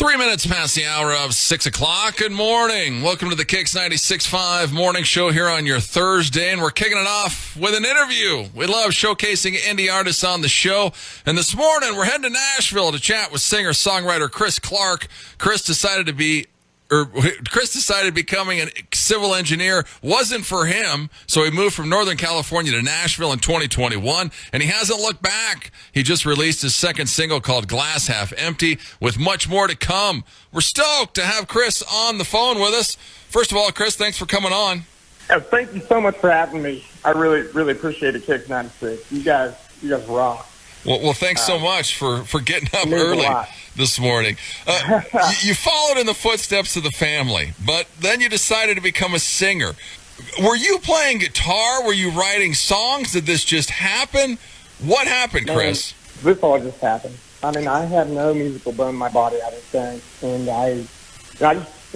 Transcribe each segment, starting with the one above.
3 minutes past the hour of 6 o'clock. Good morning. Welcome to the KIX 96.5 morning show here on your Thursday, and we're kicking it off with an interview. We love showcasing indie artists on the show, and this morning we're heading to Nashville to chat with singer-songwriter Chris Clark. Chris decided becoming a civil engineer wasn't for him, so he moved from Northern California to Nashville in 2021, and he hasn't looked back. He just released his second single called Glass Half Empty, with much more to come. We're stoked to have Chris on the phone with us. First of all, Chris, thanks for coming on. Thank you so much for having me. I really appreciate it, KIX 96. You guys rock. Well, thanks so much for getting up early this morning. You followed in the footsteps of the family, but then you decided to become a singer. Were you playing guitar? Were you writing songs? Did this just happen? What happened, Chris? This all just happened. I mean, I had no musical bone in my body, I didn't think, and I just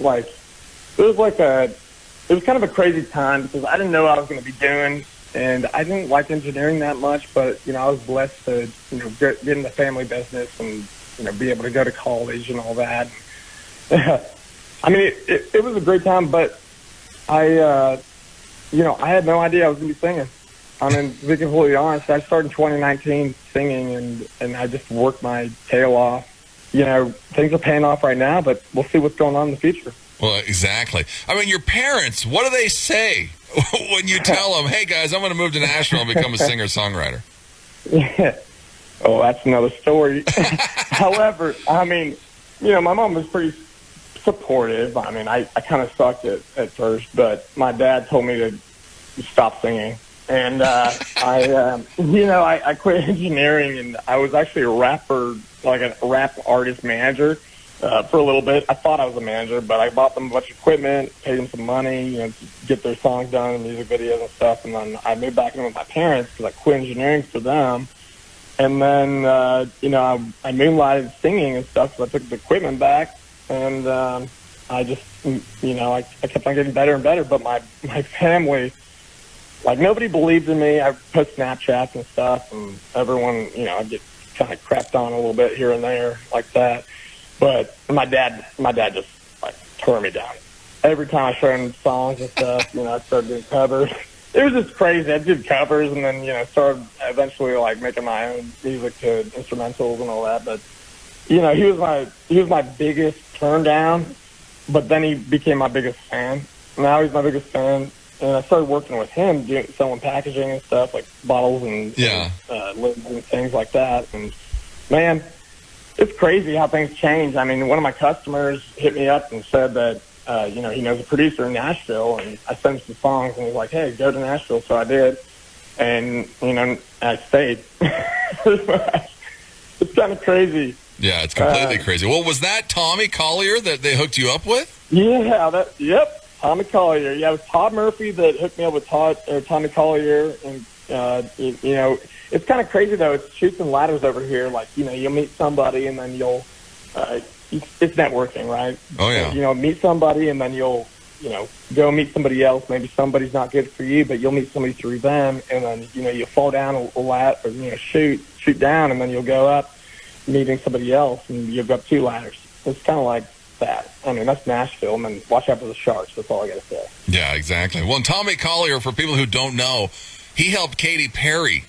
it was kind of a crazy time because I didn't know what I was going to be doing. And I didn't like engineering that much, but, I was blessed to, get in the family business and, be able to go to college and all that. I mean, it was a great time, but I had no idea I was going to be singing. I mean, to be completely honest, I started in 2019 singing, and I just worked my tail off. Things are paying off right now, but we'll see what's going on in the future. Well, exactly. I mean, your parents, what do they say when you tell them, hey, guys, I'm going to move to Nashville and become a singer-songwriter? Yeah. Oh, that's another story. However, I mean, my mom was pretty supportive. I mean, I kind of sucked at first, but my dad told me to stop singing. And I quit engineering, and I was actually a rapper, like a rap artist manager. For a little bit. I thought I was a manager, but I bought them a bunch of equipment, paid them some money, to get their songs done, music videos and stuff, and then I moved back in with my parents because I quit engineering for them. And then, I moonlighted singing and stuff, so I took the equipment back, and I just, I kept on getting better and better, but my family, like, nobody believed in me. I put Snapchats and stuff, and everyone, I get kind of crapped on a little bit here and there like that. But my dad just tore me down. Every time I showed him songs and stuff, I started doing covers. It was just crazy. I did covers and then, started eventually making my own music to instrumentals and all that. But, he was my biggest turn down, but then he became my biggest fan. Now he's my biggest fan. And I started working with him, selling packaging and stuff, like bottles and lids and things like that. And, man, it's crazy how things change. I mean, one of my customers hit me up and said that, he knows a producer in Nashville, and I sent him some songs, and he's like, hey, go to Nashville. So I did, and, I stayed. It's kind of crazy. Yeah, it's completely crazy. Well, was that Tommy Collier that they hooked you up with? Yeah, yep, Tommy Collier. Yeah, it was Todd Murphy that hooked me up with Tommy Collier, and, it's kind of crazy, though. It's chutes and ladders over here. Like, you'll meet somebody, and then you'll it's networking, right? Oh, yeah. Meet somebody, and then you'll, go meet somebody else. Maybe somebody's not good for you, but you'll meet somebody through them, and then, you fall down a ladder, or, shoot down, and then you'll go up meeting somebody else, and you'll go up 2 ladders. It's kind of like that. I mean, that's Nashville, and then watch out for the sharks. That's all I got to say. Yeah, exactly. Well, and Tommy Collier, for people who don't know, he helped Katy Perry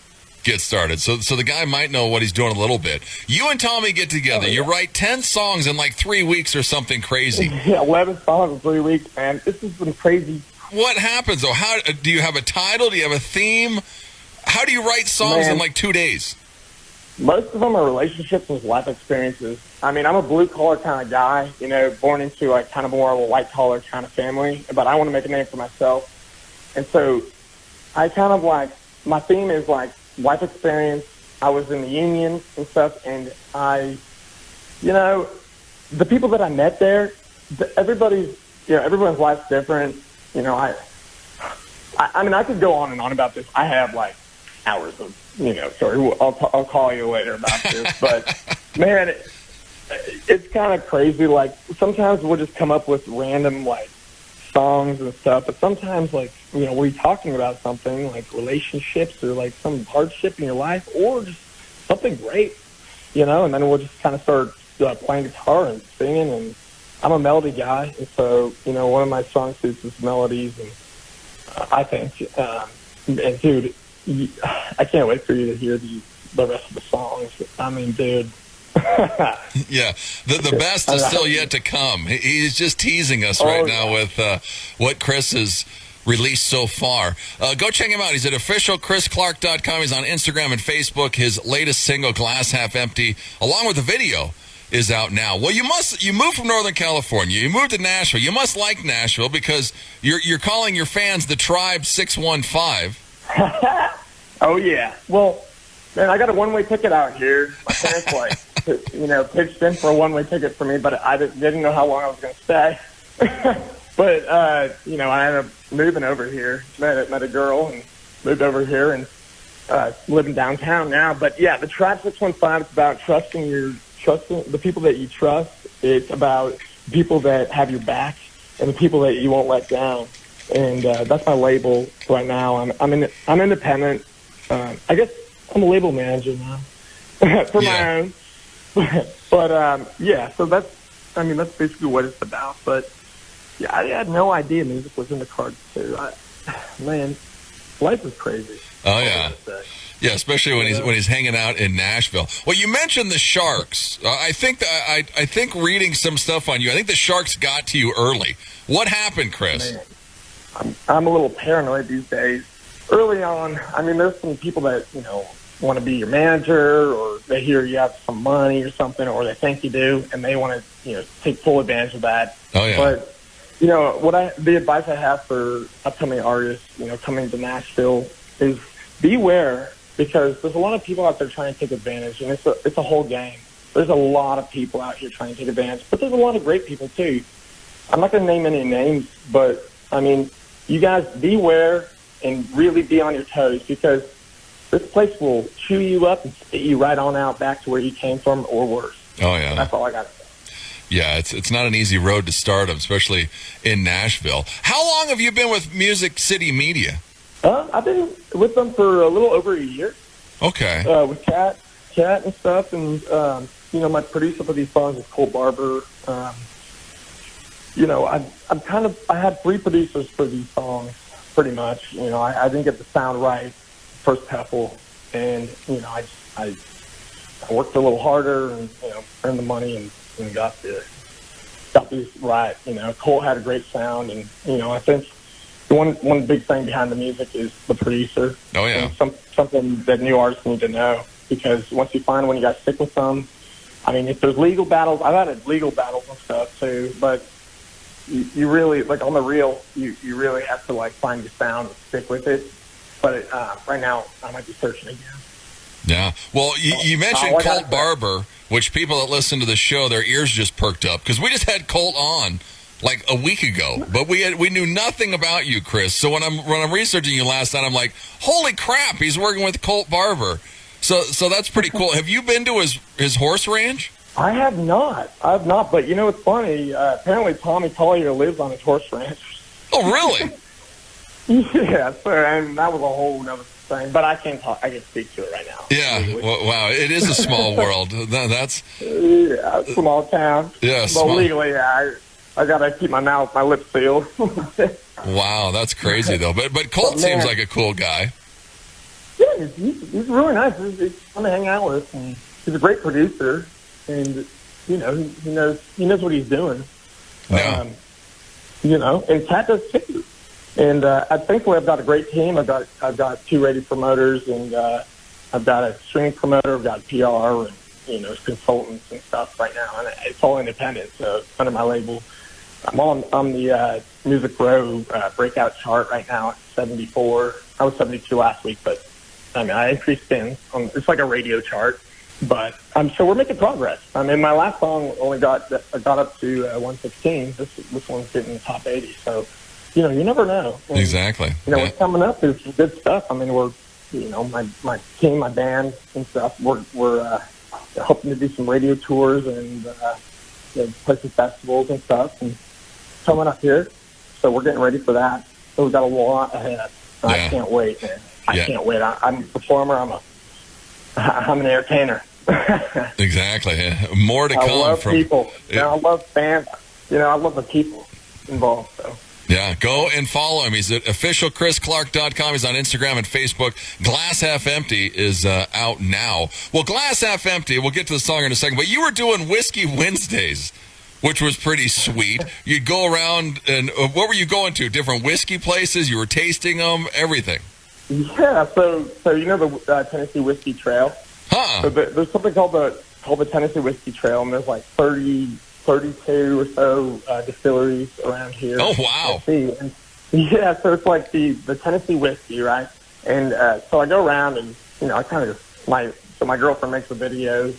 get started. So the guy might know what he's doing a little bit. You and Tommy get together. Oh, yeah. You write 10 songs in 3 weeks or something crazy. Yeah, 11 songs in 3 weeks, man. This has been crazy. What happens, though? How do you have a title? Do you have a theme? How do you write songs in 2 days? Most of them are relationships and life experiences. I mean, I'm a blue-collar kind of guy, born into kind of more of a white-collar kind of family, but I want to make a name for myself. And so I kind of my theme is life experience. I was in the union and stuff, and the people that I met there, everybody's everyone's life's different. I mean, I could go on and on about this. I have hours of story. I'll call you later about this, but man, it's kind of crazy. Sometimes we'll just come up with random songs and stuff, but sometimes we're talking about something like relationships or some hardship in your life or just something great, and then we'll just kind of start playing guitar and singing, and I'm a melody guy, and so one of my strong suits is melodies, and I think, and dude, I can't wait for you to hear the rest of the songs. I mean, dude. Yeah, the best is still yet to come. He's just teasing us right now with what Chris has released so far. Go check him out. He's at officialchrisclark.com. He's on Instagram and Facebook. His latest single, Glass Half Empty, along with the video, is out now. Well, you moved from Northern California. You moved to Nashville. You must like Nashville because you're calling your fans the Tribe 615. Oh, yeah. Well, man, I got a one-way ticket out here. My parents, pitched in for a one-way ticket for me, but I didn't know how long I was going to stay. But, I ended up moving over here, met a girl, and moved over here, and living downtown now. But, yeah, the Tribe 615 is about trusting the people that you trust. It's about people that have your back and the people that you won't let down. And that's my label right now. I'm independent. I guess I'm a label manager now for my own. But so that's basically what it's about. But yeah, I had no idea music was in the cards too. Man, life is crazy. Oh yeah. Yeah, especially when he's hanging out in Nashville. Well, you mentioned the Sharks. I think reading some stuff on you, I think the Sharks got to you early. What happened, Chris? Man, I'm a little paranoid these days. Early on, there's some people that want to be your manager, or they hear you have some money or something, or they think you do, and they want to take full advantage of that. Oh yeah. But the advice I have for upcoming artists, coming to Nashville is beware. Because there's a lot of people out there trying to take advantage, and it's a whole game. There's a lot of people out here trying to take advantage, but there's a lot of great people too. I'm not going to name any names, but you guys beware and really be on your toes, because this place will chew you up and spit you right on out back to where you came from, or worse. Oh yeah, that's all I got to say. Yeah, it's not an easy road to stardom, especially in Nashville. How long have you been with Music City Media? I've been with them for a little over a year. Okay. With Kat and stuff, and my producer for these songs is Colt Barber. I had 3 producers for these songs, pretty much. I didn't get the sound right first couple, and I worked a little harder and earned the money and got these right. Colt had a great sound, and I think. One big thing behind the music is the producer. Oh, yeah. And something that new artists need to know, because once you find one, you got to stick with them. If there's legal battles, I've had legal battles and stuff too, but you really, on the real, you really have to find your sound and stick with it. But right now, I might be searching again. Yeah. Well, you mentioned Colt Barber, which people that listen to the show, their ears just perked up, because we just had Colt on a week ago, but we knew nothing about you, Chris. So when I'm researching you last night, I'm like, holy crap, he's working with Colt Barber. So that's pretty cool. Have you been to his horse ranch? I have not. But it's funny. Apparently, Tommy Collier lives on his horse ranch. Oh, really? Yeah. So, and that was a whole other thing. But I can't talk. I can speak to it right now. Yeah. Wow. It is a small world. That's small town. Yeah. But legally, I gotta keep my lips sealed. Wow, that's crazy though. But Colt seems like a cool guy. Yeah, he's really nice. He's fun to hang out with, and he's a great producer, and he knows what he's doing. Yeah. And Kat does too. And thankfully, I've got a great team. I've got 2 radio promoters, and I've got a streaming promoter. I've got PR and consultants and stuff right now, and it's all independent, so it's under my label. I'm on the Music Row breakout chart right now at 74. I was 72 last week, but I increased in. It's like a radio chart, but so we're making progress. My last song only got up to 116. This one's getting the top 80. So, you never know. And, exactly. What's coming up is good stuff. We're, my team, my band and stuff. We're hoping to do some radio tours and play some festivals and stuff, and coming up here. So we're getting ready for that. So we've got a lot ahead. I can't wait, man. I can't wait. I'm a performer. I'm an entertainer. Exactly. Yeah. More to I come love from people. I love fans. I love the people involved. So. Yeah, go and follow him. He's at officialchrisclark.com. He's on Instagram and Facebook. Glass Half Empty is out now. Well, Glass Half Empty, we'll get to the song in a second, but you were doing Whiskey Wednesdays, which was pretty sweet. You'd go around, and what were you going to? Different whiskey places? You were tasting them? Everything? Yeah, so the Tennessee Whiskey Trail? Huh. So there's something called the Tennessee Whiskey Trail, and there's like 32 or so distilleries around here. Oh, wow. And, yeah, so it's like the Tennessee whiskey, right? And so I go around and, I kind of my girlfriend makes the videos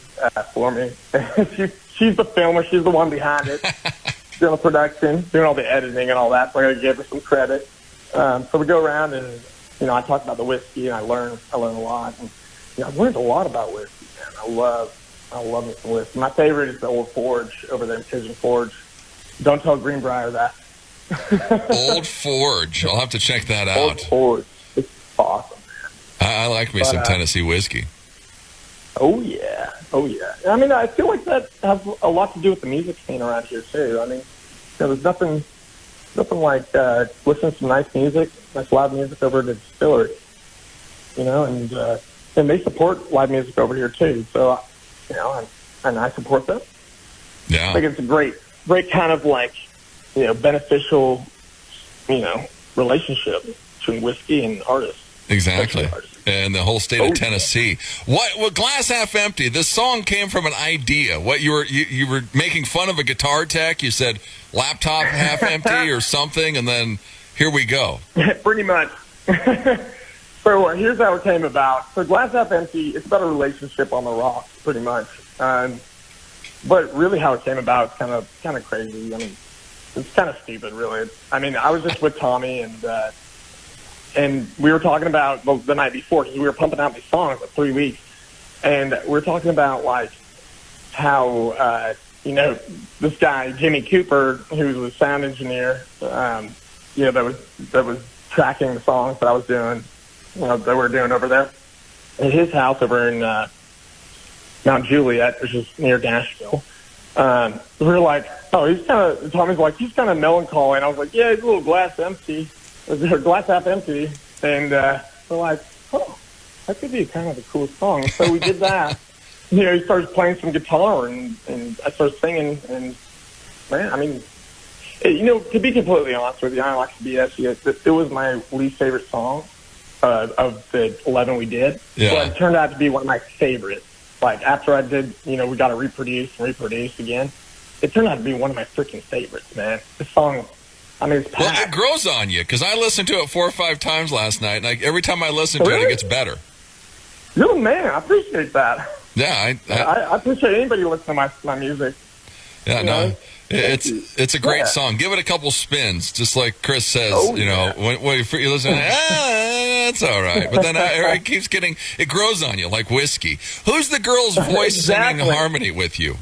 for me. She's the filmer. She's the one behind it, doing the production, doing all the editing and all that. So I got to give her some credit. So we go around and, I talk about the whiskey and I learn a lot. And, I've learned a lot about whiskey, man. I love me some whiskey. My favorite is the Old Forge over there in Pigeon Forge. Don't tell Greenbrier that. Old Forge. I'll have to check that out. Old Forge. It's awesome, man. I like me some Tennessee whiskey. Oh, yeah. I mean, I feel like that has a lot to do with the music scene around here, too. I mean, there's nothing like listening to some nice music, nice loud music over at the distillery. And they support live music over here, too. So, and I support them. Yeah. I think it's a great kind of like, beneficial, relationship between whiskey and artists. Exactly. Artists. And the whole state of Tennessee. What Glass Half Empty, this song came from an idea. What you were making fun of a guitar tech, you said laptop half empty or something, and then here we go. Pretty much. So here's how it came about. So Glass Half Empty, it's about a relationship on the rocks, pretty much. But really how it came about is kind of crazy. I mean, it's kind of stupid, really. I mean, I was just with Tommy, and we were talking about the night before, because we were pumping out these songs for 3 weeks. And we were talking about, like, how, this guy, Jimmy Cooper, who's a sound engineer, that was tracking the songs that I was doing, that we were doing over there at his house over in Mount Juliet, which is near Nashville. We were like, Tommy's like, he's kind of melancholy. And I was like, yeah, he's a little glass half empty. And we're like, that could be kind of a cool song. So we did that. He started playing some guitar, and I started singing. And, man, I mean, to be completely honest with you, I don't like to BS. It was my least favorite song of the 11 we did. Yeah. But it turned out to be one of my favorites. Like, after I did, we got to reproduce again. It turned out to be one of my freaking favorites, man. The song, I mean, it's packed. Well, it grows on you, because I listened to it 4 or 5 times last night, and every time I listen to it, it gets better. You're the man. I appreciate that. Yeah, I appreciate anybody listening to my music. Yeah, no, it's a great song. Give it a couple spins, just like Chris says. When you listen, it's all right. But then it keeps it grows on you like whiskey. Who's the girl's voice singing harmony with you?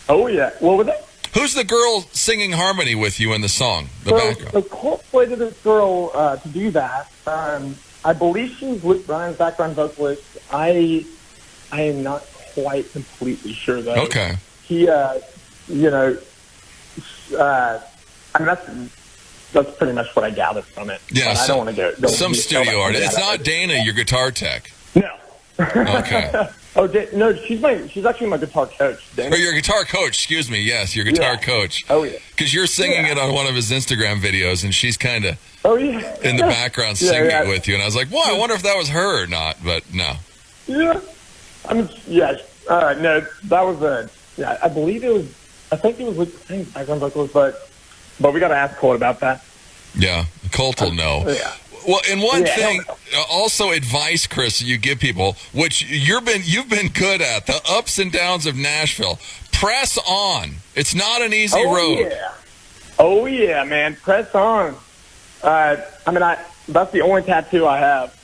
Oh yeah, what was that? Who's the girl singing harmony with you in the song? The background. So Colt slated this girl to do that. I believe she's Luke Bryan's background vocalist. I am not quite completely sure though. Okay. He, I mean, that's pretty much what I gathered from it. Yeah, but I don't want to go some studio artist. It's not Dana, your guitar tech. No. Okay. No, she's actually my guitar coach. Dana. Or your guitar coach, excuse me. Yes, your guitar coach. Oh yeah. Because you're singing it on one of his Instagram videos, and she's kind of in the background singing it with you. And I was like, "Well, I wonder if that was her or not." But no. Yeah. I mean, yeah. No, that was I believe it was. I think it was with background vocals, but we got to ask Colt about that. Yeah, Colt will know. Yeah. Well, and one thing, also advice, Chris, you give people, which you've been good at, the ups and downs of Nashville. Press on. It's not an easy road. Yeah. Oh yeah, man. Press on. I mean, that's the only tattoo I have.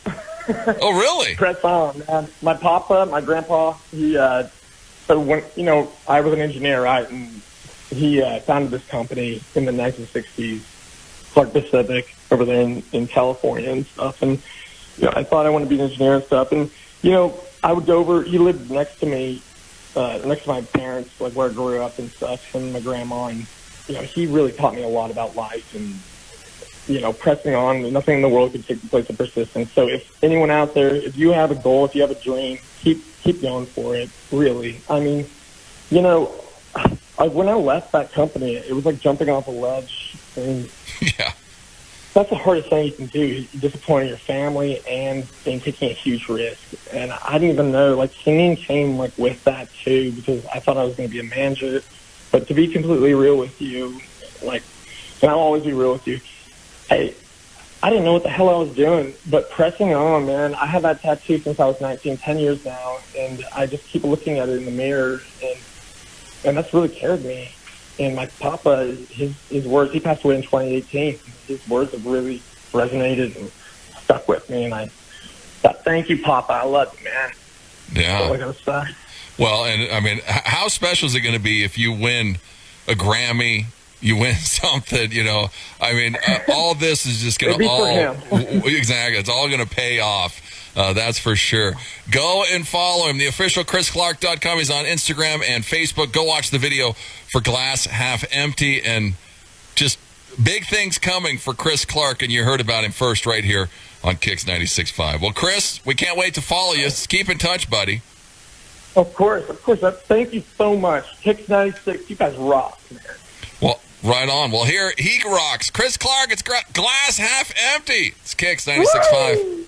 Oh really? Press on, man. My my grandpa, he. So when I was an engineer, right, and he founded this company in the 1960s. Clark Pacific over there in California and stuff. And, I thought I wanted to be an engineer and stuff. And, I would go over. He lived next to me, next to my parents, like where I grew up and stuff, and my grandma. And he really taught me a lot about life and pressing on. Nothing in the world could take the place of persistence. So if anyone out there, if you have a goal, if you have a dream, keep going for it. Really, I mean, when I left that company, it was like jumping off a ledge. And Yeah. that's the hardest thing you can do, disappointing your family and taking a huge risk. And I didn't even know, like, singing came, like, with that, too, because I thought I was going to be a manager. But to be completely real with you, like, and I'll always be real with you, I didn't know what the hell I was doing, but pressing on, man. I have that tattoo since I was 19, 10 years now, and I just keep looking at it in the mirror, and that's really carried me. And my papa, his words, he passed away in 2018. His words have really resonated and stuck with me. And thank you, Papa. I love you, man. Yeah. That's all I gotta say. Well, and I mean, how special is it going to be if you win a Grammy? You win something, I mean, all this is just going to exactly. It's all going to pay off. That's for sure. Go and follow him. The official ChrisClark.com. He's on Instagram and Facebook. Go watch the video for Glass Half Empty, and just big things coming for Chris Clark. And you heard about him first right here on KIX 96.5. Well, Chris, we can't wait to follow you. Keep in touch, buddy. Of course. Thank you so much. KIX 96, you guys rock, man. Well, right on. Well, here he rocks. Chris Clark, it's Glass Half Empty. It's KIX 96.5.